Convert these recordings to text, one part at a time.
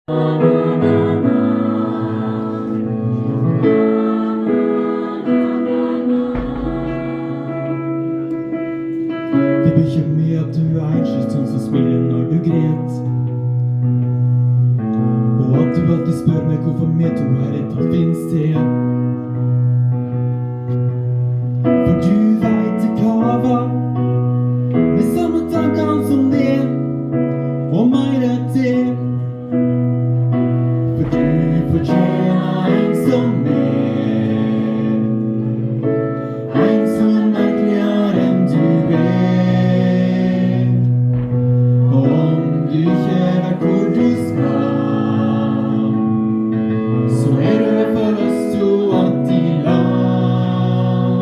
Det blir ikke mye at du enslig sånn som smiler når du gret. Og at du alltid spør meg hvorfor vi to er et alt finnes til. For du vet hva var med samme tankene som det, og mer til. For du fortjener en som er, en som er merkeligere enn du er. Og om du ikke vet hvor du skal, så er det i hvert fall oss to alltid lag.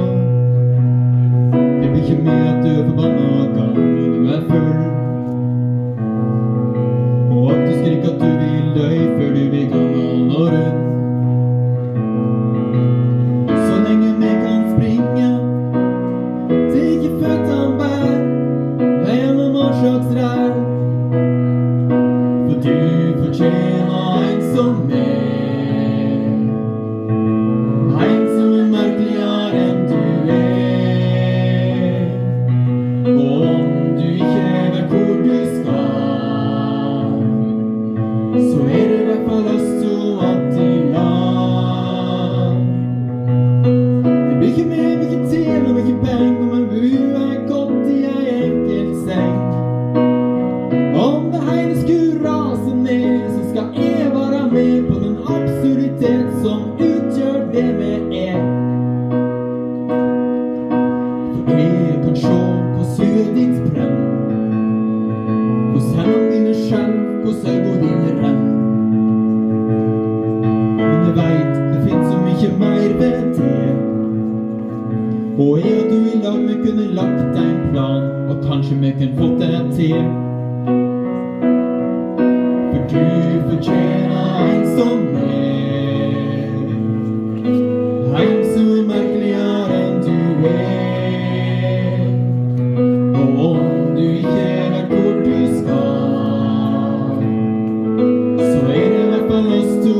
Det blir ikke mye at du er forbannet gang når du er full, og at du skriker at du vil dø før du blir gammel og rund. Så lenge vi kan springe til ikke føttene bær gjennom all slags rær. For du fortjener en som er, en som er merkeligere enn du er. Og om du ikke vet hvor du skal, så er det i hvert fall oss to alltid lag. Det blir ikke mer, mye til og mye penger, men du er godt i ei enkelt seng. Om det hele skulle rase ned, så skal jeg være med på den absurditet som utgjør det vi er. For jeg kan se hvordan huet ditt brenner, hvordan hendene dine skjelver, hvordan øynene dine renner. Men jeg vet, det finnes så mye mer ved det. Og jeg og du i lag, vi kunne lagt en plan, og kanskje vi kunne fått det til. For du fortjener en som er, en som er merkeligere enn du er. Og om du ikke vet hvor du skal, så er det i hvert fall oss to